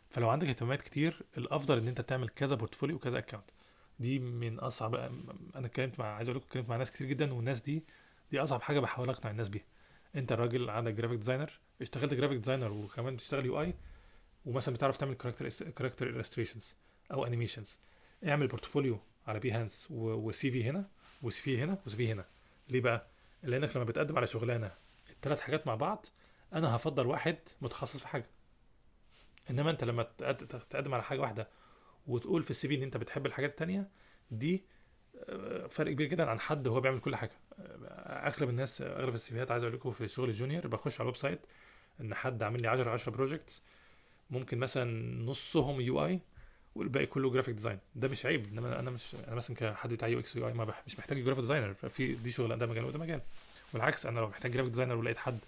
فلو عندك اهتمامات كتير، الافضل ان انت تعمل كذا بورتفوليو وكذا اكونت. دي من اصعب. انا اتكلمت مع، عايز اقول لكم اتكلمت مع ناس كتير جدا، والناس دي اصعب حاجه بحاول اقنع الناس بيها. انت الراجل عندك جرافيك ديزاينر، اشتغلت جرافيك ديزاينر وكمان بتشتغل يو اي، ومثلا بتعرف تعمل كاركتر illustrations او انيميشنز، اعمل بورتفوليو على بيهانس وسي في هنا، وسي في هنا، وسي في هنا. ليه بقى؟ لانك لما بتقدم على شغلانه الثلاث حاجات مع بعض، انا هفضل واحد متخصص في حاجه. انما انت لما تقدم على حاجه واحده وتقول في السي في ان انت بتحب الحاجات التانية دي، فرق كبير جدا عن حد هو بيعمل كل حاجه. اغلب الناس، اغلب السي فيات، عايز اقول لكم في الشغل الجونيور بخش على الويب سايت ان حد عامل لي 10 بروجكتس، ممكن مثلا نصهم يو اي والباقي كله جرافيك ديزاين. ده مش عيب، انما انا مش، انا مثلا كحد بتاع يو اكس يو اي مش محتاج جرافيك ديزاينر في دي شغل، ده مجال وده مجال. والعكس، انا لو محتاج جرافيك ديزاينر ولقيت حد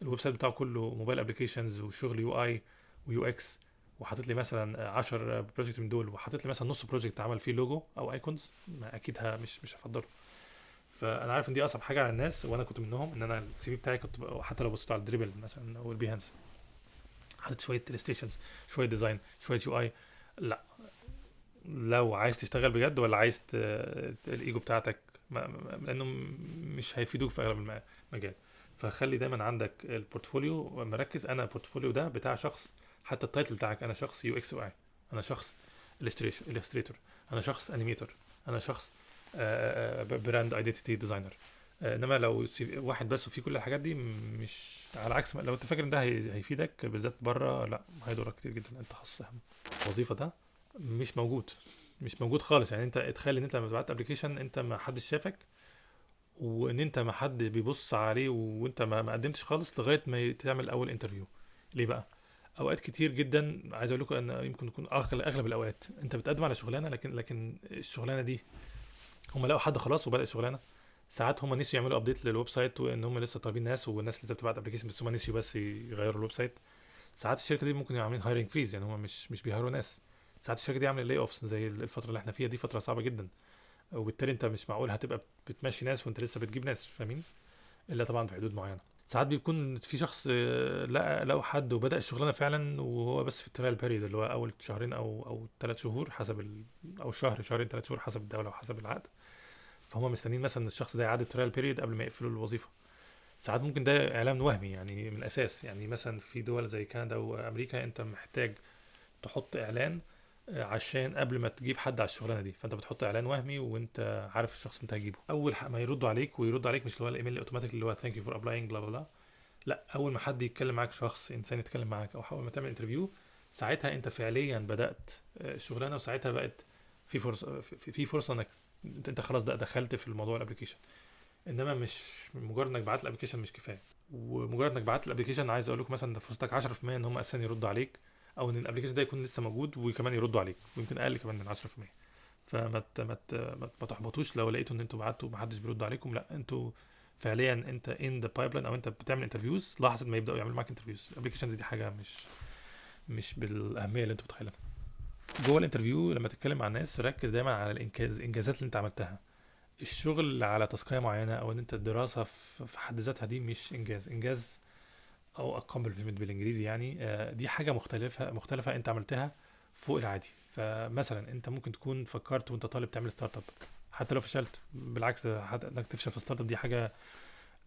الويب سايت بتاعه كله موبايل ابلكيشنز وشغل يو اي ويو اكس، وحاطط لي مثلا 10 بروجكت من دول، وحاطط لي مثلا نص بروجكت عمل فيه لوجو او ايكونز، ما اكيد مش هفضله. فانا عارف ان دي اصعب حاجه على الناس، وانا كنت منهم. ان انا السي في بتاعي كنت حتى لو بصيت على الدريبل مثلا او البيهانس، حاطط شويه ستيشنز، شويه ديزاين، شويه يو اي. لا، لو عايز تشتغل بجد ولا عايز الايجو بتاعتك، لانه مش هيفيدوك في اغلب المجال. فخلي دايما عندك البورتفوليو مركز. انا البورتفوليو ده بتاع شخص، حتى التايتل بتاعك، انا شخص يو اكس واي، انا شخص الستريتور، انا شخص انيميتور، انا شخص براند ايدنتيتي ديزاينر. انما لو واحد بس وفي كل الحاجات دي، مش على عكس لو انت فاكر ان ده هيفيدك بالذات بره، لا، هيضرك كتير جدا. التخصص اهم. الوظيفه ده مش موجود، مش موجود خالص. يعني انت اتخيل ان انت لما بعت ابلكيشن انت ما حدش شافك، وان انت ما حدش بيبص عليه، وانت ما قدمتش خالص لغايه ما تعمل اول انترفيو. ليه بقى؟ اوقات كتير جدا، عايز اقول لكم ان يمكن يكون اغلب الاوقات انت بتقدم على شغلانه، لكن الشغلانه دي هم لقوا حد خلاص وبدا الشغلانه. ساعات هم نسيوا يعملوا ابديت للويب سايت، وان هم لسه طالبين ناس، والناس لسه بتبعت ابلكيشن، بس هم نسيوا بس يغيروا الويب سايت. ساعات الشركه دي ممكن يبقوا عاملين هايرنج فريز، يعني هم مش بيهاروا ناس. ساعات الشركه دي عامله لاي اوفس، زي الفتره اللي احنا فيها دي فتره صعبه جدا، وبالتالي انت مش معقول هتبقى بتمشي ناس وانت لسه بتجيب ناس، فاهمين؟ الا طبعا في حدود معينه. ساعات بيكون في شخص لقوا حد وبدا الشغلانه فعلا، وهو بس في الترايل بيريد اللي هو اول شهرين او 3 شهور حسب او شهر شهرين 3 شهور حسب الدوله وحسب العقد. فهم مستنيين مثلا الشخص ده يعدي الترايل بيريد قبل ما يقفلوا الوظيفه. ساعات ممكن ده اعلان وهمي يعني من الاساس. يعني مثلا في دول زي كندا وامريكا انت محتاج تحط اعلان عشان قبل ما تجيب حد على الشغلانه دي، فانت بتحط اعلان وهمي وانت عارف الشخص اللي انت هتجيبه. اول ما يردوا عليك، ويردوا عليك مش اللي هو الايميل الاوتوماتيك اللي هو ثانك يو فور ابلاينج بلا بلا، لا، اول ما حد يتكلم معاك، شخص انسان يتكلم معاك، او اول ما تعمل انترفيو، ساعتها انت فعليا بدات الشغلانه، وساعتها بقت في فرصه، في فرصه انك انت خلاص ده دخلت في الموضوع الابلكيشن. انما مش مجرد انك بعت الابلكيشن مش كفايه. ومجرد انك بعت الابلكيشن، عايز اقول لكم مثلا فرصتك 10% ان هم اساسا يردوا عليك، او ان الابلكيشن ده يكون لسه موجود وكمان يردوا عليك، ويمكن اقل كمان من 10%. فما ما تحبطوش لو لقيتوا ان انتوا بعتوا ومحدش بيرد عليكم. لا، انتوا فعليا انت ان ذا بايبلاين، او انت بتعمل انترفيوز لحظه ما يبداوا يعملوا معاك انترفيوز. الابلكيشن دي حاجه مش بالاهميه اللي انتوا متخيلينها. جوه الانترفيو لما تتكلم مع الناس، ركز دايما على الانجازات اللي انت عملتها. الشغل على تاسكية معينة، او ان انت الدراسة في حد ذاتها دي مش انجاز او accomplishment بالانجليزي يعني. دي حاجة مختلفة انت عملتها فوق العادي. فمثلا انت ممكن تكون فكرت وانت طالب تعمل ستارت اب، حتى لو فشلت، بالعكس، حتى انك تفشل في ستارت اب دي حاجة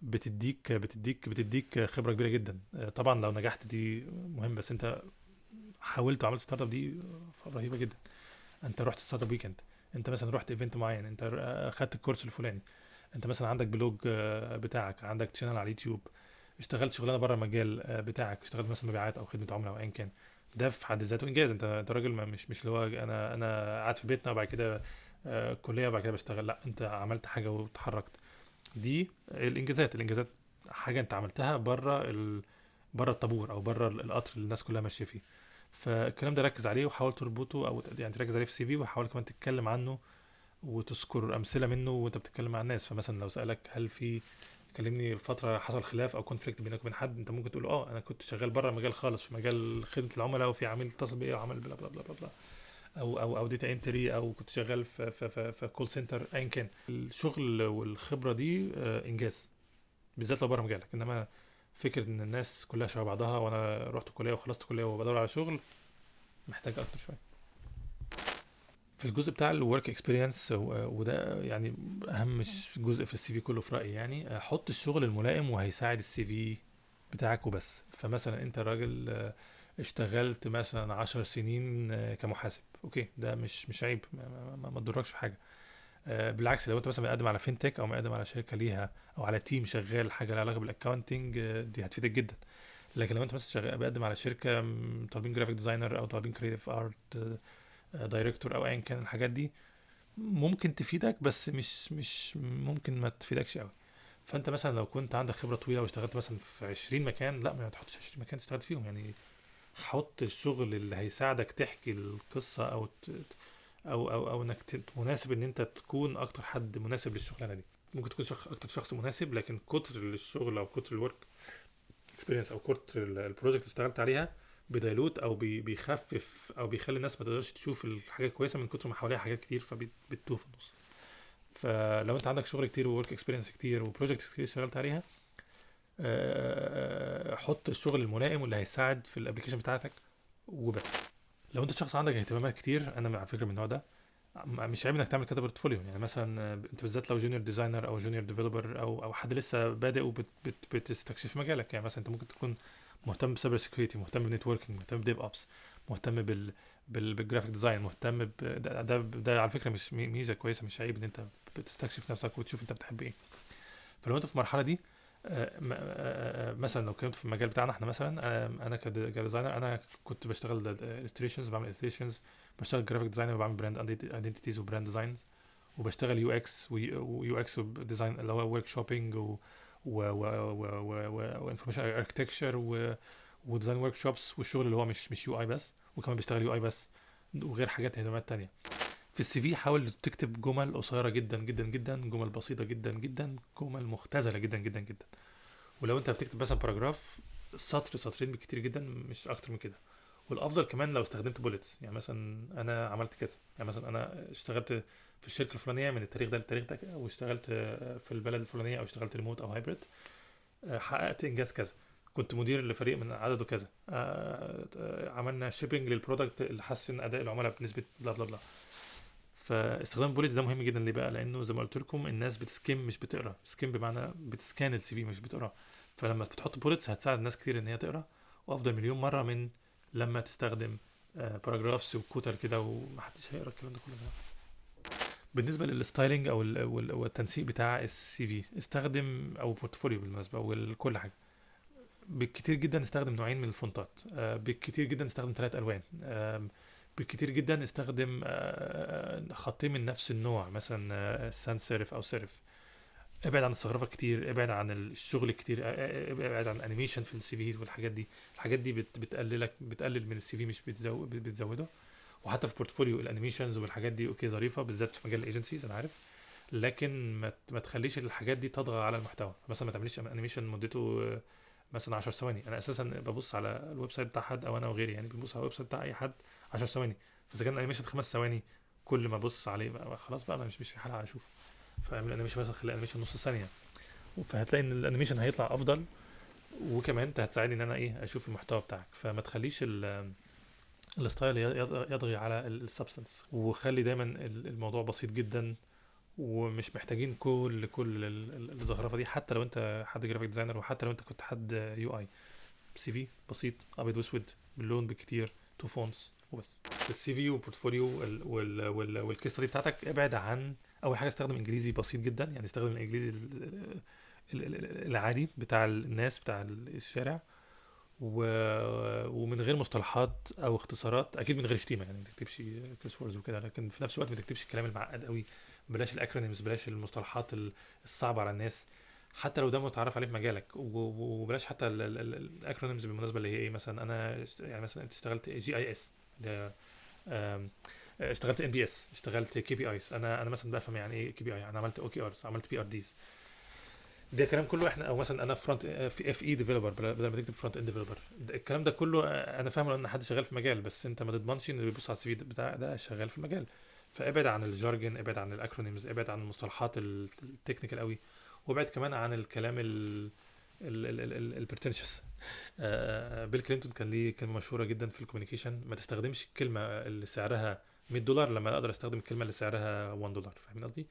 بتديك خبرة كبيرة جدا. طبعا لو نجحت دي مهم، بس انت حاولت وعملت ستارت اب دي رهيبة جدا. انت رحت ستارت اب ويكند، انت مثلا رحت ايفنت معين، انت خدت الكورس الفلاني، انت مثلا عندك بلوج بتاعك، عندك تشانل على اليوتيوب، اشتغلت شغلانه بره المجال بتاعك، اشتغلت مثلا مبيعات او خدمه عملاء او ايا كان. ده في حد ذاته انجاز. انت راجل مش اللي هو انا قاعد في بيتنا وبعد كده كليه وبعد كده بشتغل. لا، انت عملت حاجه واتحركت. دي الانجازات حاجه انت عملتها بره الطابور، او بره القطر اللي الناس كلها ماشيه فيه. فالكلام ده ركز عليه وحاول تربطه، او يعني تركز عليه في السي في، وحاول كمان تتكلم عنه وتذكر امثله منه وانت بتتكلم مع الناس. فمثلا لو سالك هل في، كلمني فتره حصل خلاف او كونفليكت بينك وبين حد، انت ممكن تقول انا كنت شغال بره المجال خالص في مجال خدمه العملاء، وفي عميل اتصل بيا وعمل بلا بلا بلا بلا بلا، او ديتا انتري، او كنت شغال في كول سنتر، ايا كان الشغل والخبره دي انجاز، بالذات لو بره مجالك. انما فكره ان الناس كلها شبه بعضها، وانا رحت كليه وخلصت كليه وبدور على شغل، محتاج اكتر شويه. في الجزء بتاع الورك اكسبيرينس، وده يعني اهم جزء في السي في كله في رايي، يعني حط الشغل الملائم وهيساعد السي في بتاعك وبس. فمثلا انت راجل اشتغلت مثلا 10 سنين كمحاسب، اوكي، ده مش عيب، ما تضركش في حاجه. بالعكس، لو انت مثلا مقدم على فينتك او مقدم على شركه ليها او على تيم شغال حاجه لها علاقه بالاكونتنج، دي هتفيدك جدا. لكن لو انت مثلا شغال بقدم على شركه طالبين جرافيك ديزاينر او طالبين كريتيف ارت دايركتور او ايا كان، الحاجات دي ممكن تفيدك بس مش ممكن ما تفيدكش قوي. فانت مثلا لو كنت عندك خبره طويله واشتغلت مثلا في 20 مكان، لا ما تحطش 20 مكان اشتغلت فيهم يعني. حط الشغل اللي هيساعدك تحكي القصه، او انك مناسب ان انت تكون اكتر حد مناسب للشغلانه دي. ممكن تكون اكتر شخص مناسب، لكن كتر الشغل او كتر الورك اكسبيرينس او كتر البروجكت اللي اشتغلت عليها بيدايلوت او بيخفف او بيخلي الناس ما تقدرش تشوف الحاجه كويسه من كتر ما حواليها حاجات كتير، فبتتوه في النص. فلو انت عندك شغل كتير وورك اكسبيرينس كتير وبروجكت كتير اشتغلت عليها، حط الشغل الملائم واللي هيساعد في الابلكيشن بتاعتك وبس. لو انت شخص عندك اهتمامات كتير، انا على فكره من النوع ده، مش عيب انك تعمل كده بورتفوليو. يعني مثلا انت بالذات لو جونيور ديزاينر او جونيور ديفلوبر او حد لسه بادئ وبتستكشف مجالك. يعني مثلا انت ممكن تكون مهتم بسايبر سيكيورتي، مهتم بالنتوركينج، مهتم بديف اوبس، مهتم بالجرافيك ديزاين، مهتم ده على فكره مش ميزه كويسه، مش عيب ان انت بتستكشف نفسك وتشوف انت بتحب ايه. فلو انت في المرحله دي، مثلا لو كنت في المجال بتاعنا احنا مثلا، انا كديزاينر، انا كنت بشتغل illustrations، بعمل illustrations، بشتغل جرافيك ديزاينر وبعمل براند ايدنتيتيز وبراند ديزاينز، وبشتغل يو اكس وديزاين اللي هو ورك شوبينج وانفورميشن اركتكتشر وديزاين ورك شوبس، والشغل اللي هو مش يو اي بس، وكمان بيشتغل يو اي بس، وغير حاجات اهتمامات تانية. في السي في حاول تكتب جمل قصيره جدا جدا جدا، جمل بسيطه جدا جدا، جمل مختزله جدا جدا جدا. ولو انت بتكتب مثلا باراجراف، سطر سطرين بكتير جدا، مش اكتر من كده. والافضل كمان لو استخدمت بوليتس، يعني مثلا انا عملت كذا، يعني مثلا انا اشتغلت في الشركه الفلانيه من التاريخ ده للتاريخ ده، واشتغلت في البلد الفلانيه، او اشتغلت ريموت او هايبريد، حققت انجاز كذا، كنت مدير لفريق من عدده كذا، عملنا شيبنج للبرودكت اللي حسن اداء العملاء بنسبه بلا بلا بلا. فاستخدام البوليتس ده مهم جدا. ليه بقى؟ لانه زي ما قلت لكم الناس بتسكيم مش بتقرا، سكيم بمعنى بتسكان السي في مش بتقرا. فلما بتحط بوليتس هتساعد الناس كتير ان هي تقرا، وافضل مليون مره من لما تستخدم باراجرافز وكوتر كده ومحدش هيقرا الكلام ده كله. بالنسبه للستايلنج والتنسيق بتاع السي في، استخدم او بورتفوليو بالمناسبه وكل حاجه، بالكتير جدا استخدم نوعين من الفونتات، بالكتير جدا استخدم 3 الوان، بالكتير جدا استخدم خطين من نفس النوع، مثلا سانس سيرف او سيرف. ابعد عن الثغرافه كتير، ابعد عن الشغل كتير، ابعد عن الانيميشن في السي في والحاجات دي. الحاجات دي بتقلل من السي في، مش بتزوده. وحتى في بورتفوليو الانيميشنز والحاجات دي اوكي ظريفه، بالذات في مجال الايجنسيز انا عارف، لكن ما تخليش الحاجات دي تطغى على المحتوى. مثلا ما تعمليش انيميشن مدته مثلا 10 ثواني. انا اساسا ببص على الويب سايت بتاع حد، او انا وغيري يعني بنبص على الويب سايت بتاع اي حد 10 ثواني، فاذا كان الانيميشن 5 ثواني، كل ما ابص عليه بقى خلاص بقى مش في حلقه اشوفه. فاعمل انيميشن مثلا، خلي انيميشن نص ثانيه، فهتلاقي ان الانيميشن هيطلع افضل، وكمان انت هتساعدني ان انا اشوف المحتوى بتاعك. فما تخليش الستايل يطغي على السبستنس، وخلي دايما الموضوع بسيط جدا، ومش محتاجين كل الزخرفه دي. حتى لو انت حد جرافيك ديزاينر، وحتى لو انت كنت حد يو اي، سي في بسيط ابيض واسود باللون بالكتير، 2 فونتس وبس. السي في والبورتفوليو والقصه دي بتاعتك، ابعد عن اول حاجه، استخدم انجليزي بسيط جدا، يعني استخدم الانجليزي العادي بتاع الناس بتاع الشارع، ومن غير مصطلحات او اختصارات، اكيد من غير شتيمه، يعني ما تكتبش كيس ووردز وكده، لكن في نفس الوقت ما تكتبش الكلام المعقد قوي. بلاش الاكرونيمز، بلاش المصطلحات الصعبه على الناس، حتى لو ده متعرف عليه في مجالك. وبلاش حتى الاكرونيمز بالمناسبه، اللي هي ايه، مثلا انا يعني مثلا انت اشتغلت جي اي اس، اشتغلت ان بي اس، اشتغلت كي بي ايز. انا مثلا بفهم يعني ايه كي بي اي، انا عملت او كي ارز، عملت بي ار ديز. ده كلام كله احنا، او مثلا انا فرونت في اف اي ديفلوبر بدل ما تكتب فرونت اند ديفلوبر، الكلام ده كله انا فاهمه لان حد شغال في مجال، بس انت ما تضمنش ان اللي بيبص على السي في بتاع ده شغال في المجال. فابعد عن الجارجن، ابعد عن الاكرونيمز، ابعد عن المصطلحات التكنيكال قوي، وابعد كمان عن الكلام البرتنشس. بيل كلينتون كان ليه كلمه مشهوره جدا في الكوميونيكيشن: ما تستخدمش الكلمه اللي سعرها $100 لما اقدر استخدم الكلمه اللي سعرها $1. فاهمين قصدي؟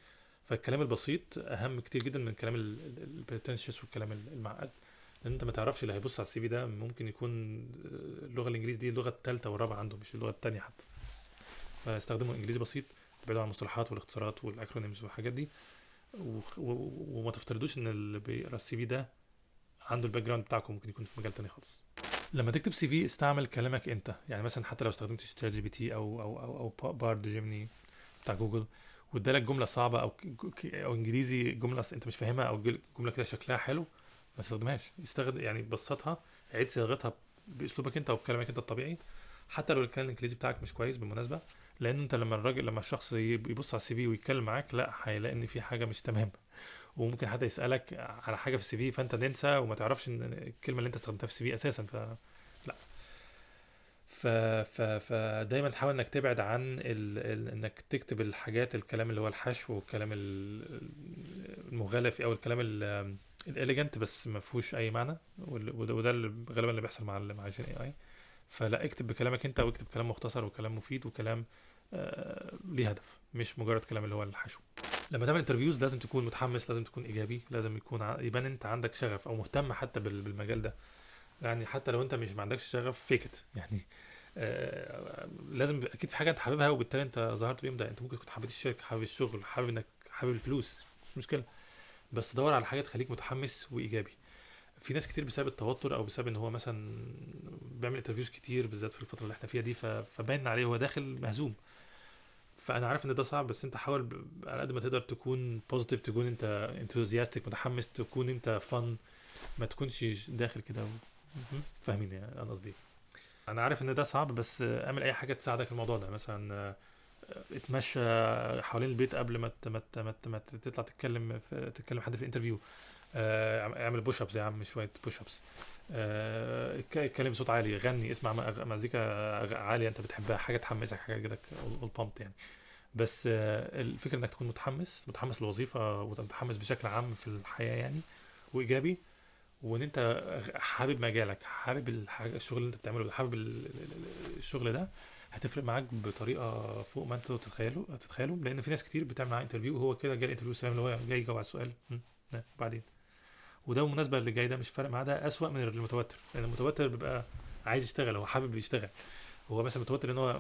فالكلام البسيط اهم كتير جدا من الكلام البرتنشس والكلام المعقد. لان انت ما تعرفش اللي هيبص على السي في ده ممكن يكون اللغه الانجليزي دي اللغه الثالثه والرابعه عنده، مش اللغه الثانيه حتى. فاستخدموا انجليزي بسيط، تبعدوا عن المصطلحات والاختصارات والاكرونيمز والحاجات دي، وما تفترضوش ان اللي بيقرا السي في ده عنده الباك جراوند بتاعكم، ممكن يكون في مجال تاني خالص. لما تكتب سي في استعمل كلامك انت، يعني مثلا حتى لو استخدمت شات جي بي تي او بارد جيمني بتاع جوجل، وادالك جمله صعبه او انجليزي جمله انت مش فاهمها، او جمله كده شكلها حلو، ما تستخدمهاش. استخدم يعني بسطها، عيد صياغتها باسلوبك انت وبكلامك انت الطبيعي، حتى لو كان الانجليزي بتاعك مش كويس بالمناسبه. لان انت لما الشخص يبص على السي في ويتكلم معاك، لا هيلاقي ان في حاجه مش تمام. وممكن حد يسالك على حاجه في السي في فانت تنسى وما تعرفش ان الكلمه اللي انت استخدمتها في السي في اساسا. لا. فدايما تحاول انك تبعد عن انك تكتب الحاجات، الكلام اللي هو الحشو والكلام المغالى فيه، او الكلام الاليجنت بس ما فيهوش اي معنى. وده اللي غالبا اللي بيحصل مع الجين اي اي. فلا، اكتب بكلامك انت، واكتب كلام مختصر وكلام مفيد وكلام ليه هدف، مش مجرد كلام اللي هو الحشو. لما تعمل انترفيوز لازم تكون متحمس، لازم تكون ايجابي، لازم يكون يبان انت عندك شغف او مهتم حتى بالمجال ده. يعني حتى لو انت مش ما عندكش شغف فيكت يعني. لازم اكيد في حاجه انت حاببها، وبالتالي انت ظهرت اليوم ده. انت ممكن تكون حابب الشركه، حابب الشغل، حابب انك حابب الفلوس، مش مشكله، بس دور على حاجه تخليك متحمس وايجابي. في ناس كتير بسبب التوتر او بسبب ان هو مثلا بيعمل انترفيوز كتير بالذات في الفتره اللي احنا فيها دي، فباين عليه هو داخل مهزوم. فانا عارف ان ده صعب، بس انت حاول على قد ما تقدر تكون بوزيتيف، تكون انت انثوزياستيك متحمس، تكون انت فن، ما تكونش داخل كده فاهمين يعني انا قصدي إيه؟ انا عارف ان ده صعب، بس اعمل اي حاجه تساعدك في الموضوع ده. مثلا اتمشى حوالين البيت قبل ما تطلع تتكلم حد في الانترفيو. اعمل بوش ابس يا عم، شويه بوش ابس. اتكلم بصوت عالي، غني، اسمع مزيكا عاليه انت بتحبها، حاجه تحمسك، حاجه كده البامب يعني. بس الفكره انك تكون متحمس للوظيفه، ومتحمس بشكل عام في الحياه يعني، وايجابي. وان انت حابب مجالك، حابب الشغل اللي انت بتعمله، حابب الشغل ده، هتفرق معاك بطريقه فوق ما انت تتخيلوا. لان في ناس كتير بتعمل معاه انترفيو وهو كده جاي الانترفيو سلام، اللي هو جاي يجاوب على السؤال وبعدين. وده بالمناسبه اللي جاي ده مش فارق معاه، ده اسوأ من المتوتر. لان المتوتر بيبقى عايز يشتغل، هو حابب يشتغل، هو مثلا متوتر ان هو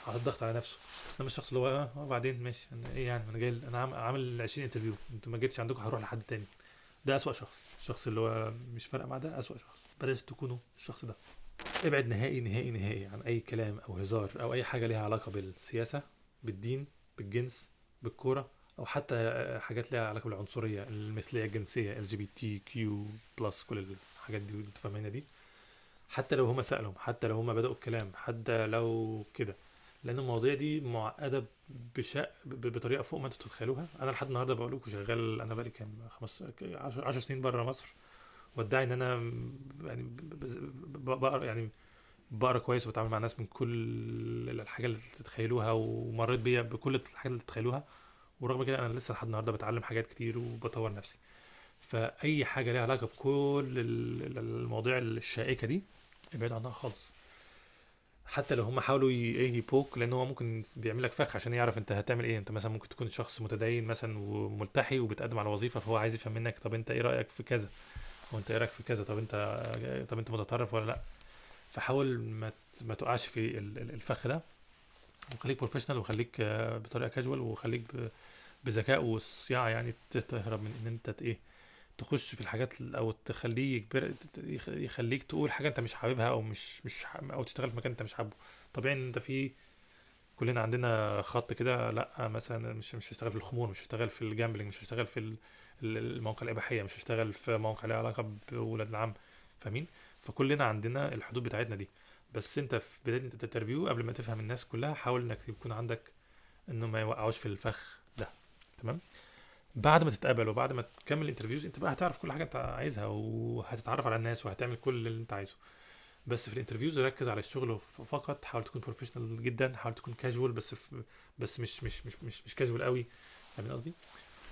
حاطط ضغط على نفسه. انما الشخص اللي هو بعدين ماشي، انا ايه يعني، انا جاي، انا عامل 20 انترفيو، انتوا ما جيتش عندكم، هروح لحد تاني. ده اسوأ شخص. الشخص اللي هو مش فارق معاه ده اسوأ شخص، بلاش تكونوا الشخص ده. ابعد نهائي نهائي نهائي عن اي كلام او هزار او اي حاجه ليها علاقه بالسياسه، بالدين، بالجنس، بالكوره، او حتى حاجات ليها علاقه بالعنصريه، المثليه الجنسيه، ال جي بي تي كيو بلس، كل الحاجات دي اللي فاهمينها دي. حتى لو هما سألهم، حتى لو هما بدأوا الكلام، حتى لو كده. لان المواضيع دي معقده بطريقه فوق ما انتوا تتخيلوها. انا لحد النهارده بقول لكم شغال، انا بقالي كام 10 سنين بره مصر، وادعي ان انا يعني بقرا يعني، بقرا كويس، وبتعامل مع ناس من كل الحاجات اللي تتخيلوها، ومريت بيها بكل الحاجات اللي تتخيلوها. ورغم كده انا لسه لحد النهارده بتعلم حاجات كتير وبطور نفسي. فاي حاجه ليها علاقه بكل المواضيع الشائكه دي ابعد عنها خالص. حتى لو هم حاولوا ايه يبوك، لان هو ممكن بيعمل لك فخ عشان يعرف انت هتعمل ايه. انت مثلا ممكن تكون شخص متدين مثلا وملتحي وبتقدم على وظيفه، فهو عايز يفهم منك طب انت ايه رايك في كذا، وانت ايه رايك في كذا، طب انت متطرف ولا لا. فحاول ما تقعش في الفخ ده، وخليك بروفيشنال، وخليك بطريقه كاجوال، وخليك بذكاء وصياعه يعني، تهرب من ان انت ايه تخش في الحاجات، او تخليه يخليك تقول حاجه انت مش حاببها، او او تشتغل في مكان انت مش حابه. طبيعي ان انت كلنا عندنا خط كده، لا مثلا مش هشتغل في الخمور، مش هشتغل في الجامبلينج، مش هشتغل في المواقع الاباحيه، مش هشتغل في مواقع ليها علاقه بولاد العم. فاهمين؟ فكلنا عندنا الحدود بتاعتنا دي. بس انت في بدايه الانترفيو قبل ما تفهم الناس كلها، حاول انك يكون عندك انه ما يوقعوش في الفخ ده. تمام. بعد ما تتقبل وبعد ما تكمل الانترفيوز، انت بقى هتعرف كل حاجه انت عايزها، وهتتعرف على الناس، وهتعمل كل اللي انت عايزه. بس في الانترفيوز ركز على الشغل فقط. حاول تكون بروفيشنال جدا، حاول تكون كاجوال، بس مش كاجوال قوي. فاهم قصدي؟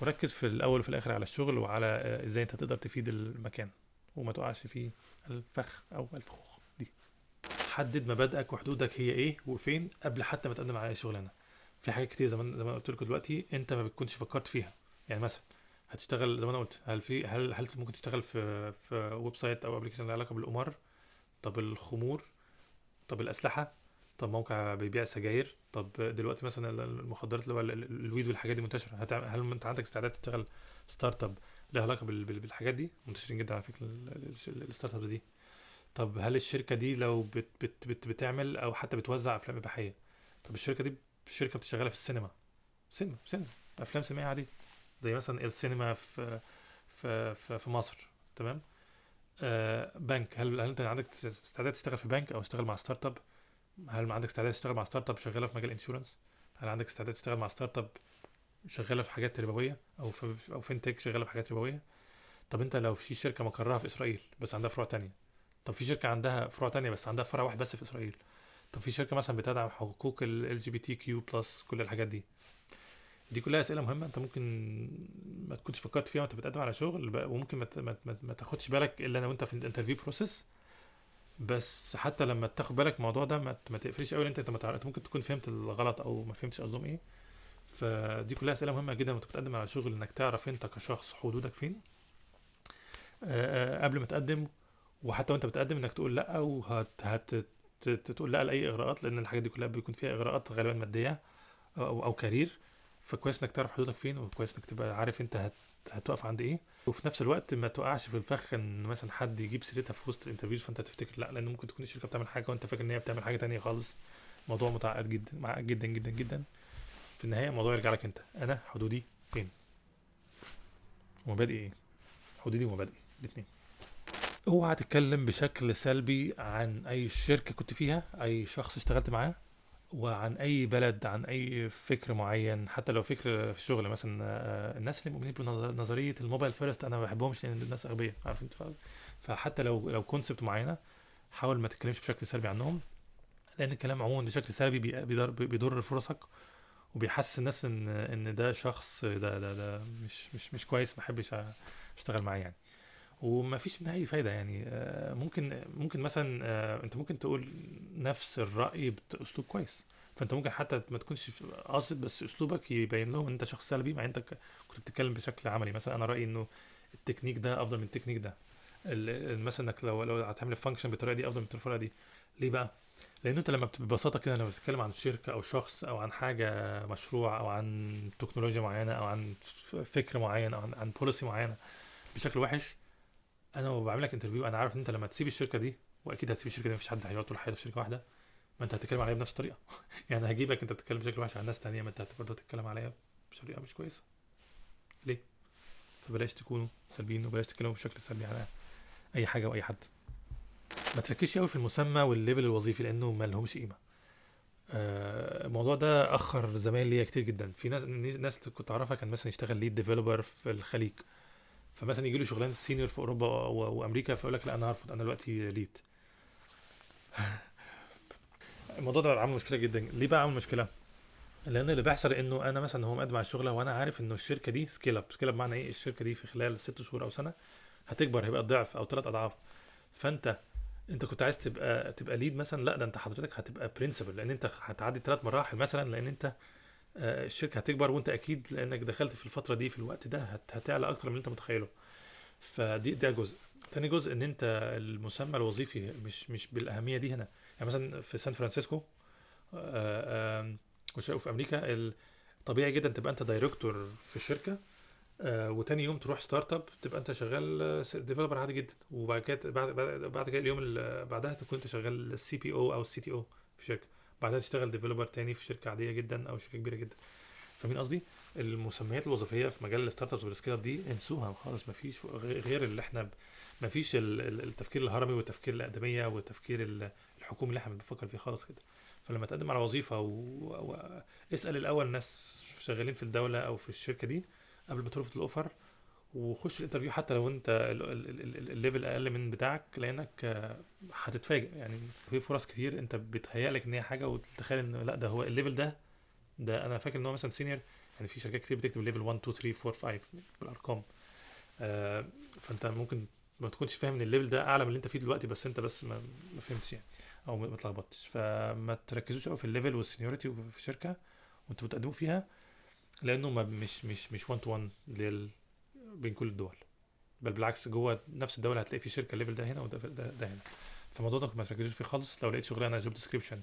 وركز في الاول وفي الاخر على الشغل، وعلى ازاي انت تقدر تفيد المكان. وما تقعش في الفخ او الفخوخ دي. حدد مبادئك وحدودك هي ايه وفين قبل حتى ما تقدم على اي شغلانه. في حاجات كتير زي ما قلت لكم دلوقتي انت ما بتكونش فكرت فيها. يعني مثلا هتشتغل زي ما انا قلت، هل ممكن تشتغل في ويب سايت او ابلكيشن له علاقه بالقمار؟ طب الخمور؟ طب الاسلحه؟ طب موقع بيبيع سجاير؟ طب دلوقتي مثلا المخدرات اللي هو الويد والحاجات دي منتشره، هل انت عندك استعداد تشتغل ستارت اب لها علاقه بالحاجات دي؟ منتشرين جدا على فكره الستارت اب دي. طب هل الشركه دي لو بتعمل او حتى بتوزع افلام اباحيه؟ طب الشركه دي شركه بتشتغلها في السينما، سينما افلام سينمائيه عاديه، زي مثلا السينما في مصر. تمام. بنك، هل انت عندك استعداد تشتغل في بنك او تشتغل مع ستارت اب؟ هل عندك استعداد تشتغل مع ستارت اب شغاله في مجال انشورنس؟ هل عندك استعداد تشتغل مع ستارت اب شغاله في حاجات ربويه او فينتك شغاله في حاجات ربويه؟ طب انت لو في شركه مقرها في اسرائيل بس عندها فروع تانية، طب في شركه عندها فروع تانية بس عندها فرع واحد بس في اسرائيل، طب في شركه مثلا بتدعم حقوق ال جي بي تي كيو بلس، كل الحاجات دي، دي كلها اسئله مهمه انت ممكن ما تكونش فكرت فيها وانت بتقدم على شغل وممكن ما تاخدش بالك الا انا وانت في الانترفيو بروسيس. بس حتى لما تاخد بالك الموضوع ده ما تقفلش قوي، انت ممكن تكون فهمت الغلط او ما فهمتش قصدهم ايه. فدي كلها اسئله مهمه جدا وانت بتقدم على شغل، انك تعرف انت كشخص حدودك فين قبل ما تقدم. وحتى وانت بتقدم انك تقول لا، تقول لا لاي اغراءات، لان الحاجات دي كلها بيكون فيها اغراءات غالبا ماديه او كارير. فكويس انك تعرف حدودك فين، وكويس انك تبقى عارف انت هتقف عند ايه. وفي نفس الوقت ما تقعش في الفخ ان مثلا حد يجيب سيرتها في وسط الانترفيوز فانت تفتكر لا، لان ممكن تكون الشركه بتعمل حاجه وانت فاكر ان هي بتعمل حاجه تانية خالص. موضوع متعقد جدا، معقد جدا جدا جدا. في النهايه الموضوع يرجع لك انت، انا حدودي فين ومبادئي ايه. حدودي ومبادئي الاثنين. اوعى تتكلم بشكل سلبي عن اي شركه كنت فيها، اي شخص اشتغلت معاه، وعن اي بلد، عن اي فكر معين، حتى لو فكر في الشغل مثلا. الناس اللي مؤمنين بنظريه الموبايل فيرست انا ما بحبهمش لان الناس اغبياء، عارف انت. فحتى لو كونسبت معينه حاول ما تتكلمش بشكل سلبي عنهم، لان الكلام عموما بشكل سلبي بيضر فرصك، وبيحسس الناس ان ده شخص ده مش كويس، ما احبش اشتغل معاه يعني. وما فيش منها اي فايده يعني. ممكن مثلا انت ممكن تقول نفس الراي باسلوب كويس، فانت ممكن حتى ما تكونش قاصد، بس اسلوبك يبين لهم ان انت شخص سلبي مع انت كنت بتتكلم بشكل عملي. مثلا انا رايي انه التكنيك ده افضل من التكنيك ده، مثلا انك لو هتعمل الفانكشن بالطريقه دي افضل من الطريقه دي. ليه بقى؟ لان انت لما ببساطه كده لما بتتكلم عن شركه او شخص او عن حاجه مشروع او عن تكنولوجيا معينه او عن فكر معين او عن بوليسي معينه بشكل وحش، انا بعمل لك انترفيو انا عارف ان انت لما تسيب الشركه دي، واكيد هتسيب الشركه دي، مفيش حد هيقعد طول حياته في شركه واحده، ما انت هتتكلم عليا بنفس الطريقه. يعني هجيبك انت بتتكلم بشكل وحش عن ناس تانية، ما انت برضه هتتكلم عليا بطريقه مش كويسه. ليه؟ فبلاش تكونوا سلبيين وبلاش تتكلموا بشكل سلبي على اي حاجه واي حد. ما تركزش قوي في المسمى والليفل الوظيفي لانه ما لهمش قيمه. الموضوع ده اخر زمايل ليا كتير جدا. في ناس كنت اعرفها كان مثلا يشتغل ليد ديفلوبر في الخليج، فمثلا يجي له شغلانه سينيور في اوروبا وامريكا، فيقول لك لا انا هرفض، انا دلوقتي ليد. الموضوع ده عامل مشكله جدا. ليه بقى عامل مشكله؟ لان اللي بيحصل انه انا مثلا هو مقدم على الشغله وانا عارف انه الشركه دي سكيل اب معنى ايه؟ الشركه دي في خلال 6 شهور او سنه هتكبر، هيبقى ضعف او 3 اضعاف. فانت كنت عايز تبقى ليد مثلا، لا ده انت حضرتك هتبقى برنسبل، لان انت هتعدي 3 مراحل مثلا، لان انت الشركه هتكبر، وانت اكيد لانك دخلت في الفتره دي في الوقت ده هتعلى اكتر من اللي انت متخيله. ده جزء. تاني جزء ان انت المسمى الوظيفي مش بالاهميه دي هنا. يعني مثلا في سان فرانسيسكو وفي امريكا طبيعي جدا تبقى انت دايركتور في الشركه، وتاني يوم تروح ستارت اب تبقى انت شغال ديفلوبر عادي جدا، وبعد كده بعد كده اليوم اللي بعدها تكون انت شغال السي بي او او السي تي او في شركه، بعدها تشتغل ديفلوبر تاني في شركه عاديه جدا او شركه كبيره جدا. فمين قصدي؟ المسميات الوظيفيه في مجال الستارت ابس والسكيل اب دي انسوها خالص، مفيش غير اللي احنا مفيش التفكير الهرمي والتفكير الاقدميه والتفكير الحكومي اللي احنا بنفكر فيه خالص كده. فلما تقدم على وظيفه اسال الاول ناس شغالين في الدوله او في الشركه دي قبل ما ترفض الاوفر، وخش الانترفيو حتى لو انت الليفل اقل من بتاعك، لانك هتتفاجئ. يعني في فرص كتير انت بتهيألك ان هي حاجه وتتخيل ان لا ده هو الليفل ده انا فاكر ان هو مثلا سينيور. يعني في شركات كتير بتكتب ليفل 1 2 3 4 5 بالارقام. فانت ممكن ما تكونش فاهم ان الليفل ده اعلى من اللي انت فيه دلوقتي، بس انت بس ما فهمتش يعني، او ما اتلخبطتش. فما تركزوش قوي في الليفل والسينيورتي في شركه وانتوا بتقدموا فيها، لانه ما مش 1 تو 1 بين كل الدول، بل بالعكس جوه نفس الدوله هتلاقي في شركه الليفل ده هنا وده ده هنا. فالموضوع ده ما تركزوش فيه خالص. لو لقيت شغلانه جوب ديسكريبشن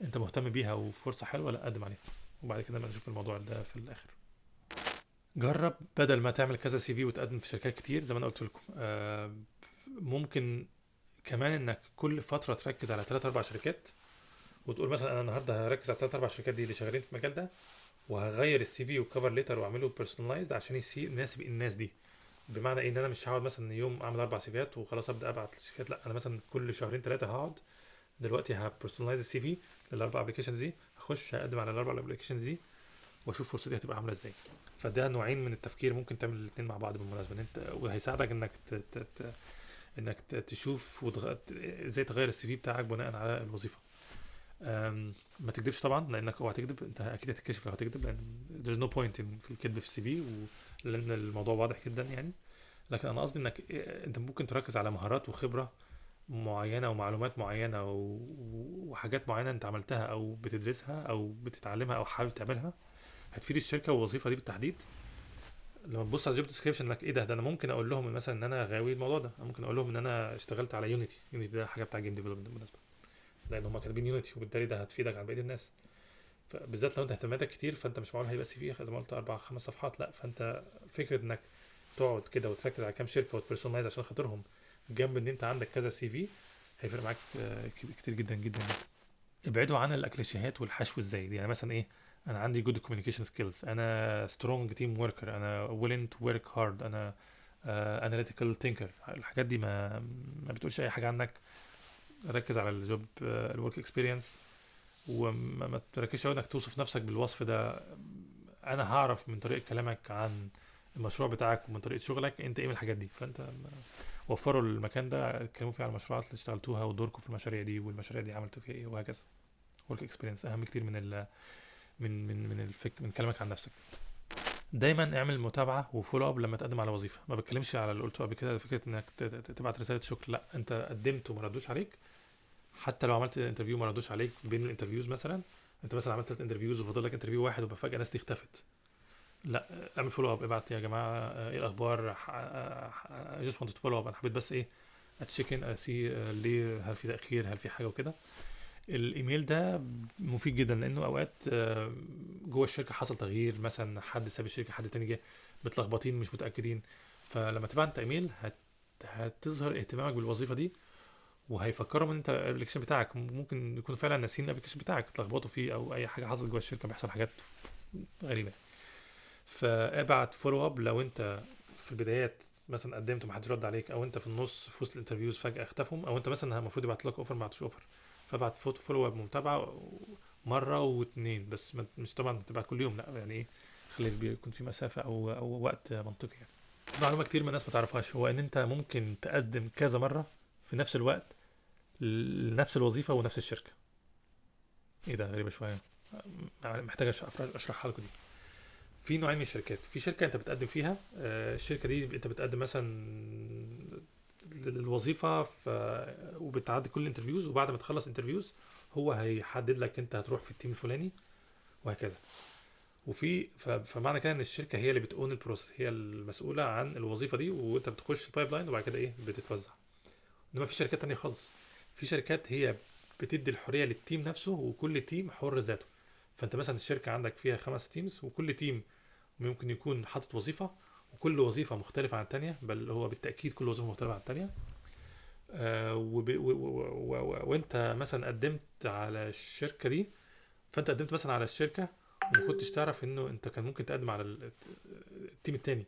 انت مهتم بيها وفرصه حلوه، لا قدم عليها، وبعد كده بقى نشوف الموضوع ده في الاخر. جرب بدل ما تعمل كذا سي في وتقدم في شركات كتير زي ما انا قلت لكم، ممكن كمان انك كل فتره تركز على 3 4 شركات، وتقول مثلا انا النهارده هركز على 3 4 شركات دي اللي شغالين في المجال ده، وهغير السي في والكفر ليتر واعمله بيرسونلايزد عشان يناسب الناس دي. بمعنى ايه؟ ان انا مش هقعد مثلا يوم اعمل 4 سيفيات وخلاص ابدا ابعت للشركات، لا انا مثلا كل شهرين 3 هقعد دلوقتي هبيرسونلايز السي في للاربع ابلكيشنز دي، هخش هقدم على الاربع ابلكيشنز دي واشوف فرصتي هتبقى عامله ازاي. فده نوعين من التفكير ممكن تعمل الاثنين مع بعض بالمناسبه، ان انت وهيساعدك انك تشوف ازاي تغير السي في بتاعك بناء على الوظيفه. ما تكذبش طبعا، لانك اوعى تكذب، انت اكيد هتتكشف لو هتكذب، لان there's no point في الكذب في السي في، لان الموضوع واضح جدا يعني. لكن انا قصدي انك انت ممكن تركز على مهارات وخبره معينه ومعلومات معينه وحاجات معينه انت عملتها او بتدرسها او بتتعلمها او حابب تعملها، هتفيد الشركه والوظيفه دي بالتحديد. لما تبص على الجوب ديسكريبشن انك ايه ده انا ممكن اقول لهم مثلا ان انا غاوي الموضوع ده، انا ممكن اقول لهم ان انا اشتغلت على يونيتي ده حاجه بتاع جيم ديفلوبمنت بالمناسبه، لان هم كاتبين يونيتي، وبالتالي ده هتفيدك عن بقيه الناس. فبالذات لو انت اهتماماتك كتير، فانت مش معقول هيبقى سي في زي ما قلت 4 5 صفحات، لا. فانت فكره انك تقعد كده وتركز على كام شركه وتبرسونلايز عشان خاطرهم، جنب ان انت عندك كذا سي في، هيفرق معاك كتير جدا جدا جدا. ابعدوا عن الاكليشيهات والحشو الزايد. يعني مثلا ايه؟ انا عندي جود كوميونيكيشن سكيلز، انا سترونج تيم وركر، انا ويلينج تو ورك هارد، انا اناليتيكال ثينكر. الحاجات دي ما بتقولش اي حاجه عنك. ركز على الجوب الورك اكسبيرينس، وما تركزش قوي انك توصف نفسك بالوصف ده. انا هعرف من طريقه كلامك عن المشروع بتاعك ومن طريقه شغلك انت ايه من الحاجات دي. فانت وفروا المكان ده، اتكلموا فيه على المشروعات اللي اشتغلتوها ودوركم في المشاريع دي، والمشاريع دي عملتوا فيها ايه، وهكذا. ورك اكسبيرينس اهم كتير من من كلامك عن نفسك. دايما اعمل متابعه وفولو اب لما تقدم على وظيفه. ما بتكلمش على اللي قلته قبل كده، فكره انك تبعت رساله شكر، لا. انت قدمت وما ردوش عليك، حتى لو عملت انترفيو ما ردوش عليك بين الانترفيوز مثلا، انت مثلا عملت 3 انترفيوز وفاضل لك انترفيو واحد وفجاه ناس دي اختفت، لا. اعمل فولو اب، ابعت يا جماعه ايه الاخبار، جست وانت فولو اب، انا حبيت بس ايه اتشيك ان اسي ليه، هل في تاخير، هل في حاجه وكده. الايميل ده مفيد جدا، لانه اوقات جوه الشركه حصل تغيير، مثلا حد ساب الشركه حد تاني جه، متلخبطين مش متاكدين. فلما تبعت انت ايميل هتظهر اهتمامك بالوظيفه دي، وهيفكروا ان انت الابلكيشن بتاعك ممكن يكون فعلا ناسين الابلكيشن بتاعك، اتلخبطوا فيه، او اي حاجه حصلت جوه الشركه، بيحصل حاجات غريبه. فابعت فولو اب لو انت في البدايات مثلا قدمت ومحدش رد عليك، او انت في النص في وسط الانترفيوز فجاه اختفوا، او انت مثلا المفروض يبعت لك اوفر ما بعتش اوفر، فابعت فولو اب متابعه مره واثنين بس، مش طبعا تبعت كل يوم، لا. يعني ايه، خلي بيكون في مسافه او وقت منطقي يعني. معلومه كتير من الناس ما تعرفهاش، هو ان انت ممكن تقدم كذا مره في نفس الوقت لنفس الوظيفه ونفس الشركه. ايه ده، غريبه شويه، محتاج اشرحها لكم دي. في نوعين من الشركات. في شركه انت بتقدم فيها، الشركه دي انت بتقدم مثلا للوظيفه وبتعدي كل الانترفيوز، وبعد ما تخلص انترفيوز هو هيحدد لك انت هتروح في التيم الفلاني وهكذا. فمعنى كده ان الشركه هي اللي بتقون البروسيس، هي المسؤوله عن الوظيفه دي، وانت بتخش البايب لاين وبعد كده ايه بتتوزع. انما في شركات تانية خالص، في شركات هي بتدي الحريه للتيم نفسه، وكل تيم حر ذاته. فانت مثلا الشركه عندك فيها 5 تيمز، وكل تيم ممكن يكون حاطط وظيفه، وكل وظيفه مختلفه عن الثانيه، بل هو بالتاكيد كل وظيفه مختلفه عن الثانيه. وانت مثلا قدمت على الشركه دي، فانت قدمت مثلا على الشركه وما كنتش تعرف انه انت كان ممكن تقدم على التيم الثاني.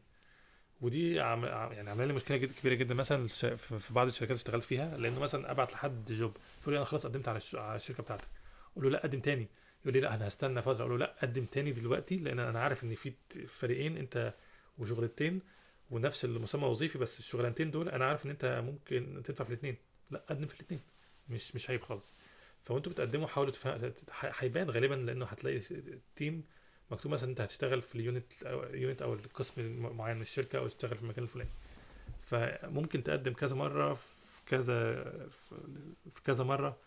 ودي يعني عامله لي مشكله كبيره جدا مثلا في بعض الشركات اللي اشتغلت فيها، لانه مثلا ابعت لحد جوب يقول لي انا خلاص قدمت على الشركه بتاعتك، اقول له لا قدم تاني، يقول لي لا انا هستنى فتره، اقول له لا قدم تاني دلوقتي، لان انا عارف ان في فريقين انت وشغلتين ونفس المسمى الوظيفي، بس الشغلانتين دول انا عارف ان انت ممكن تنفع في الاثنين، لا قدم في الاثنين، مش عيب خالص. فوانتوا بتقدموا حاولوا هيبان غالبا، لانه هتلاقي تيم مكتوب مثلا انت هتشتغل في اليونت او القسم معين من الشركه، او تشتغل في المكان الفلاني. فممكن تقدم كذا مره في كذا مره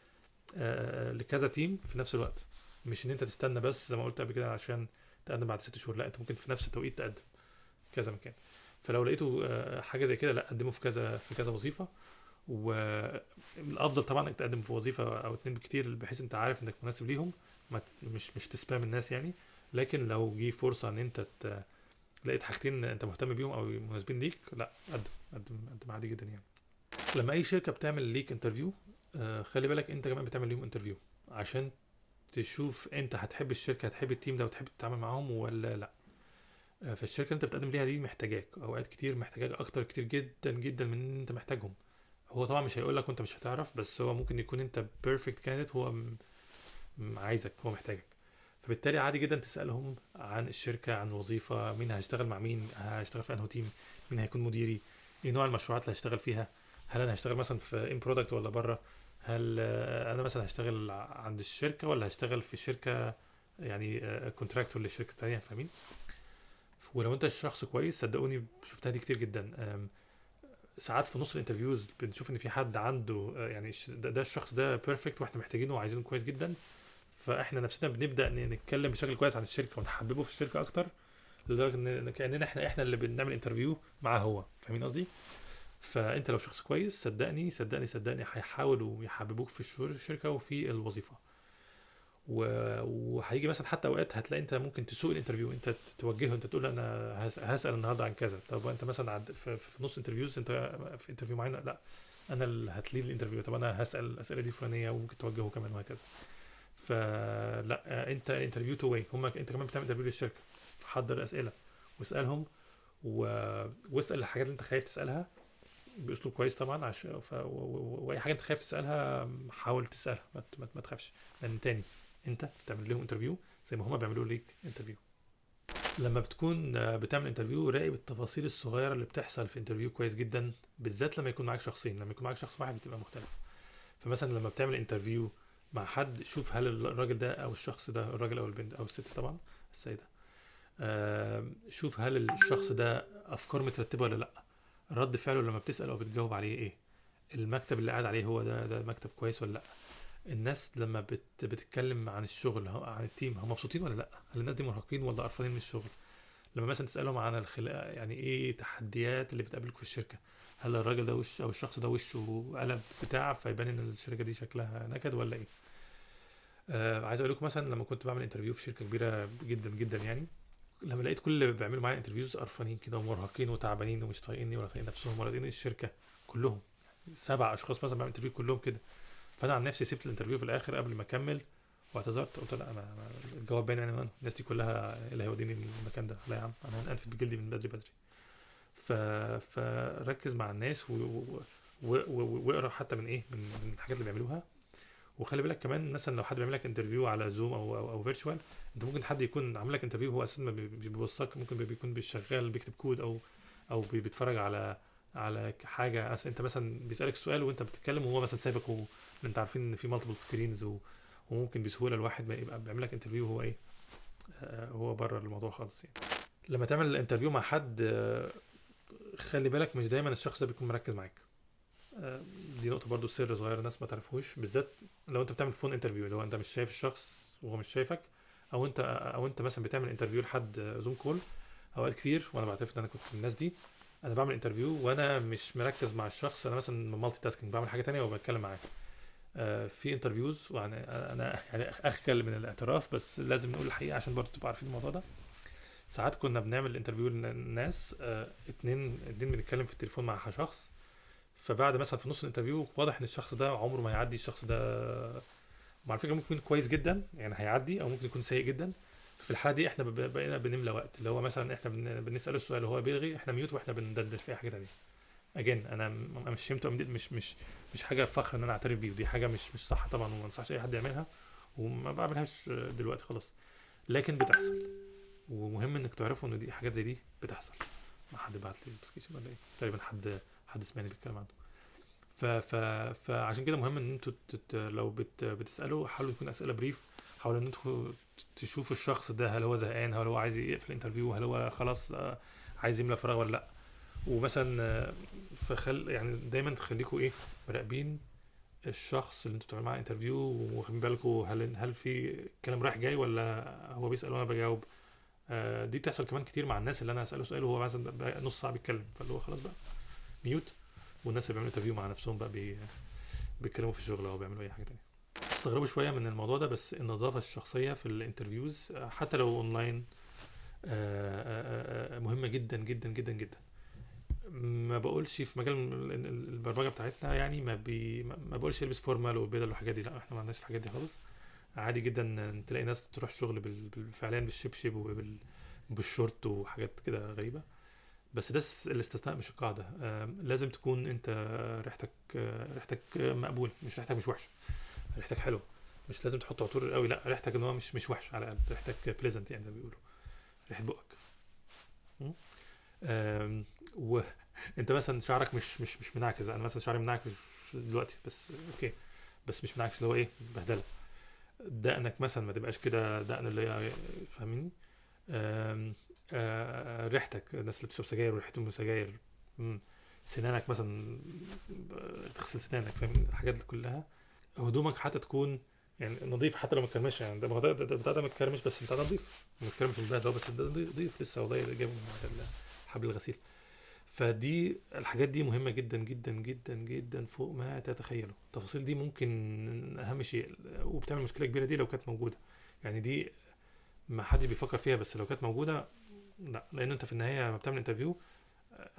لكذا تيم في نفس الوقت. مش ان انت تستنى بس زي ما قلت قبل كده عشان تقدم بعد 6 شهور، لا انت ممكن في نفس التوقيت تقدم كذا مكان. فلو لقيتوا حاجه زي كده، لا قدموا في كذا وظيفه. والافضل طبعا انك تقدم في وظيفه او اتنين بكتير، بحيث انت عارف انك مناسب ليهم، مش تسبام الناس يعني. لكن لو جه فرصه ان انت لقيت حاجتين انت مهتم بيهم او مناسبين ليك، لا قدم عادي جدا يعني. لما اي شركه بتعمل ليك انترفيو، خلي بالك انت كمان بتعمل ليهم انترفيو عشان تشوف انت هتحب الشركه، هتحب التيم ده وتحب تتعامل معاهم ولا لا. فالشركه اللي انت بتقدم ليها دي محتاجاك، اوقات كتير محتاجاك اكتر كتير جدا جدا من ان انت محتاجهم. هو طبعا مش هيقول لك وانت مش هتعرف، بس هو ممكن يكون انت بيرفكت كانديديت، هو عايزك، هو محتاجك. فبالتالي عادي جدا تسالهم عن الشركه، عن الوظيفه، مين هشتغل مع مين، هشتغل في انهي تيم، مين هيكون مديري، ايه نوع المشروعات اللي هشتغل فيها، هل انا هشتغل مثلا في ان برودكت ولا بره، هل انا مثلا هشتغل عند الشركه ولا هشتغل في شركه يعني كونتراكتور للشركه التانية، فاهمين؟ ولو انت شخص كويس، صدقوني شفتها دي كتير جدا. ساعات في نص الانترفيوز بنشوف ان في حد عنده يعني ده الشخص ده بيرفكت واحنا محتاجينه وعايزينه كويس جدا، فاحنا نفسنا بنبدا نتكلم بشكل كويس عن الشركه ونحببه في الشركه اكتر، لدرجه ان كاننا احنا اللي بنعمل انترفيو معاه هو، فاهمين قصدي؟ فانت لو شخص كويس، صدقني هيحاولوا يحببوك في الشركه وفي الوظيفه. وهيجي مثلا حتى اوقات هتلاقي انت ممكن تسوق الانترفيو، انت توجهه، انت تقول انا هسال النهارده عن كذا. طب انت مثلا في نص انترفيوز، انت في انترفيو معين، لا انا اللي هتليد الانترفيو، طب انا هسال الاسئله دي فلانيه، وممكن توجهه كمان وهكذا. فلا انت انترفيو تو واي، انت كمان بتعمل انترفيو للشركه، فحضر اسئله واسالهم، واسال الحاجات اللي انت خايف تسالها باسلوب كويس طبعا، عشان واي حاجه انت خايف تسالها حاول تسالها، ما تخافش. لان تاني انت بتعمل لهم انترفيو زي ما هما بيعملوا ليك انترفيو. لما بتكون بتعمل انترفيو، راقب التفاصيل الصغيره اللي بتحصل في انترفيو كويس جدا، بالذات لما يكون معاك شخصين. لما يكون معاك شخص واحد بتبقى مختلف. فمثلا لما بتعمل انترفيو مع حد، شوف هل الراجل ده او الشخص ده، الراجل او البنت او الست طبعا، السيده، شوف هل الشخص ده افكار مترتبه ولا لا، رد فعله لما بتسال او بتجاوب عليه ايه، المكتب اللي قاعد عليه هو ده مكتب كويس ولا لا، الناس لما بتتكلم عن الشغل، عن التيم، هم مبسوطين ولا لا، هل الناس دي مرهقين ولا قرفانين من الشغل. لما مثلا تسالهم عن يعني ايه تحديات اللي بتقابلك في الشركه، هل الراجل ده وش او الشخص ده وشه قلب بتاع فيبان ان الشركه دي شكلها نكد ولا ايه. عايز اقول لكم مثلا لما كنت بعمل انترفيو في شركه كبيره جدا جدا يعني، لما لقيت كل اللي بيعملوا معايا انترفيوز قرفانين كده ومرهقين وتعبانين ومش طايقيني ولا طايقين نفسهم ولا طايقين الشركه كلهم، 7 اشخاص مثلا بعمل انترفيو كلهم كده، فانا عن نفسي سبت الانترفيو في الاخر قبل ما اكمل واعتذرت، قلت لا انا الجواب باين يعني، الناس دي كلها إيه اللي هيوديني المكان ده، لا يا عم انا هنقفل بجلدي من بدري بدري. ف... فركز مع الناس واقرا حتى من ايه، من الحاجات اللي بيعملوها. وخلي بالك كمان مثلا لو حد بيعمل لك انترفيو على زوم او فيرتشوال، انت ممكن حد يكون عامل لك انترفيو هو اساسا ما بيبصك، ممكن بيكون بيشغل بيكتب كود او بيتفرج على حاجه. انت مثلا بيسالك السؤال وانت بتتكلم وهو مثلا سابك، انت عارفين ان في مالتيبل سكرينز، وممكن بسهوله الواحد ما يبقى بيعمل لك انترفيو هو ايه، هو بره الموضوع خالص يعني. لما تعمل انترفيو مع حد، خلي بالك مش دايما الشخص ده بيكون مركز معاك. آه، دي نقطه برضو سر صغير الناس ما تعرفوش، بالذات لو انت بتعمل فون انترفيو، لو انت مش شايف الشخص وهو مش شايفك، او انت مثلا بتعمل انترفيو لحد زوم كول. اوقات كتير وانا بعترف ان انا كنت من الناس دي، انا بعمل انترفيو وانا مش مركز مع الشخص، انا مثلا مالتي تاسكينج بعمل حاجه تانية وبتكلم معاه. في انترفيوز، وانا يعني اخجل من الاعتراف بس لازم نقول الحقيقه عشان برضه تبقوا عارفين الموضوع ده. ساعات كنا بنعمل انترفيو للناس، اتنين بنتكلم في التليفون مع شخص، فبعد مثلا في نص الانترفيو واضح ان الشخص ده عمره ما هيعدي، الشخص ده وعلى فكره ممكن يكون كويس جدا يعني هيعدي، او ممكن يكون سيء جدا. في الحاله دي احنا بقينا بنملى وقت، اللي هو مثلا احنا بنساله السؤال وهو بيلغي، احنا ميوت واحنا بندردش في اي حاجه تانيه. اجين انا مش شمته، مش حاجه فخر ان انا اعترف بيه، ودي حاجه مش صح طبعا، وما انصحش اي حد يعملها، وما بعملهاش دلوقتي خلاص، لكن بتحصل. ومهم انك تعرفوا ان دي حاجات زي دي بتحصل. ما حد بعت لي نوتيفيكيشن ولا ايه؟ تقريبا حد سمعني بيتكلم عنه. فعشان كده مهم ان انتوا لو بتسالوا، حاولوا تكون اسئله بريف، حاولوا ان انتوا تشوفوا الشخص ده هل هو زهقان، هل هو عايز يقفل الانترفيو، هل هو خلاص عايز يملى فراغ ولا لا. ومثلا يعني دايما تخليكوا ايه مراقبين الشخص اللي انتوا بتعملوا معاه انترفيو، واخدين بالكوا هل في كلام رايح جاي ولا هو بيسأل وانا بجاوب. دي بتحصل كمان كتير مع الناس اللي انا اساله سؤال وهو مثلا بقى نص ساعه بيتكلم، فاللي هو خلاص بقى ميوت. والناس اللي بيعملوا انترفيو مع نفسهم بقى بيتكلموا في الشغل او بيعملوا اي حاجه تانية. استغربوا شويه من الموضوع ده، بس النظافه الشخصيه في الانترفيوز حتى لو اونلاين مهمه جدا جدا جدا جدا. ما بقولش في مجال البرمجه بتاعتنا يعني ما بقولش البس فورمال وبدل والحاجات دي، لا احنا ما عندناش الحاجات دي خالص. عادي جدا تلاقي ناس تروح الشغل فعليا بالشبشب بالشورت وحاجات كده غريبه. بس ده الاستثناء مش القاعده. لازم تكون انت ريحتك مقبول، مش ريحتك مش وحشه، ريحتك حلو. مش لازم تحط عطور قوي، لا ريحتك ان هو مش وحش، على الاقل ريحتك بليزنت يعني زي ما بيقولوا، ريحه بقك. م? وانت مثلا شعرك مش منعكس. انا مثلا شعري منعكس دلوقتي بس اوكي، بس مش منعكس اللي هو ايه بهدله. دقنك مثلا ما تبقاش كده دقن اللي هي فاهميني. ريحتك، الناس اللي بتشرب سجاير وريحتهم سجاير. سنانك مثلا تغسل سنانك، فاهم الحاجات دي كلها. هدومك حتى تكون يعني نظيف، حتى لو ما تكرمش يعني. ده ما هو ده بتاع ده متكرمش بس بتاع ده نظيف، متكرمش من ده بس ده نظيف لسه والله جايبه من حبل الغسيل. فدي الحاجات دي مهمة جدا جدا جدا جدا فوق ما تتخيلوا. التفاصيل دي ممكن أهم شيء، وبتعمل مشكلة كبيرة دي لو كانت موجودة. يعني دي ما حدش بيفكر فيها، بس لو كانت موجودة لا، لأن أنت في النهاية لما بتعمل انترفيو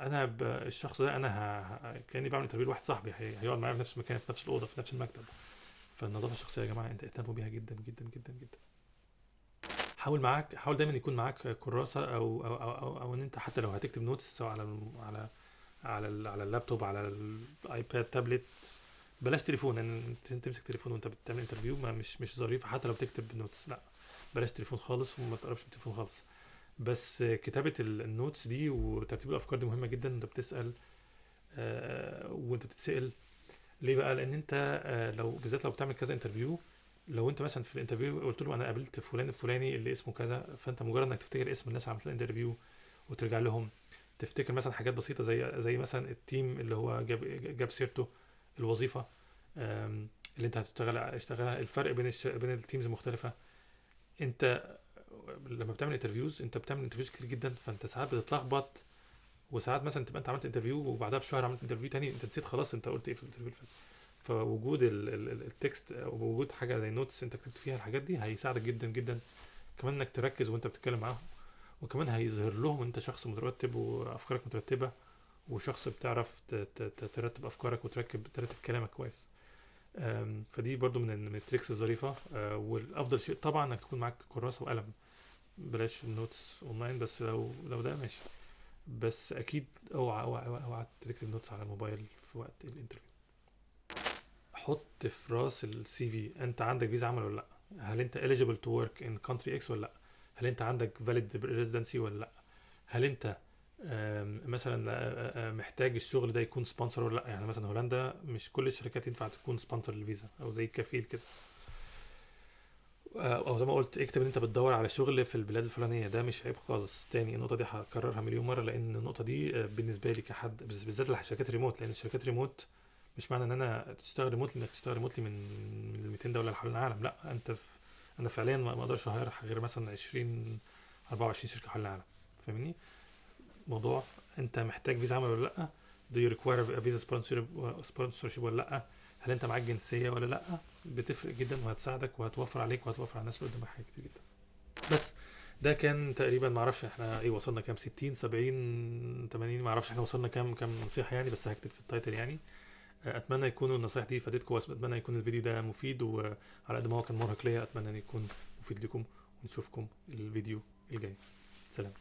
الشخص ده أنا كأني بعمل انترفيو لواحد صاحبي هيقعد معايا في نفس المكان، في نفس الأوضة، في نفس المكتب. فالنظافة الشخصية يا جماعة انت اهتموا بيها جدا جدا جدا جدا. حاول دايما يكون معاك كراسة أو إن أنت حتى لو هتكتب نوتس سواء على اللابتوب، على الايباد، تابلت. بلاش تليفون، لان تمسك تليفون وانت بتعمل انترفيو ما مش ظريف، حتى لو بتكتب نوتس لا. بلاش تليفون خالص وما تقربش من التليفون خالص. بس كتابة النوتس دي وترتيب الافكار دي مهمة جدا. انت بتسأل وانت بتتسأل ليه بقى؟ لان انت لو بالذات لو بتعمل كذا انترفيو، لو انت مثلا في الانترفيو قلت له انا قابلت فلان الفلاني اللي اسمه كذا، فانت مجرد انك تفتكر اسم الناس اللي عملت الانترفيو وترجع لهم، تفتكر مثلا حاجات بسيطه زي مثلا التيم اللي هو جاب سيرته، الوظيفه اللي انت اشتغلها، الفرق بين التيمز المختلفه. انت لما بتعمل انترفيوز انت بتعمل انترفيوز كتير جدا، فانت ساعات بتتلخبط، وساعات مثلا تبقى انت عملت انترفيو وبعدها بشهر عملت انترفيو تاني انت نسيت خلاص انت قلت ايه في الانترفيو اللي فات. فوجود التكست او وجود حاجه زي نوتس انت كتبت فيها الحاجات دي هيساعدك جدا جدا، كمان انك تركز وانت بتتكلم معاهم، وكمان هيظهر لهم انت شخص مترتب وافكارك مترتبه، وشخص بتعرف ترتب افكارك ترتب كلامك كويس. فدي برضو من التريكس الظريفه. والافضل شيء طبعا انك تكون معاك كراسه وقلم، بلاش النوتس اونلاين، بس لو ده ماشي. بس اكيد اوعى تكتب نوتس على الموبايل في وقت الانترفيو. حط في راس السي في انت عندك فيزا عمل ولا لا، هل انت eligible to work in country X ولا لا، هل انت عندك valid residency ولا لا، هل انت مثلا محتاج الشغل ده يكون سبونسر ولا لا. يعني مثلا هولندا مش كل الشركات ينفع تكون سبونسر للفيزا او زي كفيل كده. او زي ما قلت اكتب ان انت بتدور على شغل في البلاد الفلانيه، ده مش عيب خالص. تاني النقطه دي هكررها مليون مره، لان النقطه دي بالنسبه لي كحد بالذات الشركات ريموت، لان الشركات ريموت مش معنى ان انا تشتغل ريموتلي انك تشتغل ريموتلي من ال 200 دوله اللي حوالين العالم، لا. انا فعليا ما اقدرش اهاير غير مثلا 24 شركه حوالين العالم، فاهمني. موضوع انت محتاج فيزا عمل ولا لا، do you require a visa sponsorship ولا لا، هل انت معاك جنسيه ولا لا، بتفرق جدا وهتساعدك وهتوفر عليك وهتوفر على الناس اللي قدامك حاجات كتير جدا. بس ده كان تقريبا، ما اعرفش احنا ايه وصلنا كام، 60 70 80، ما اعرفش احنا وصلنا كام نصيحه يعني، بس هكتب في التايتل يعني. اتمنى يكون النصائح دي فادتكم، واتمنى يكون الفيديو ده مفيد، وعلى قد ما هو كان مرهق ليا اتمنى ان يكون مفيد لكم، ونشوفكم الفيديو الجاي. سلام.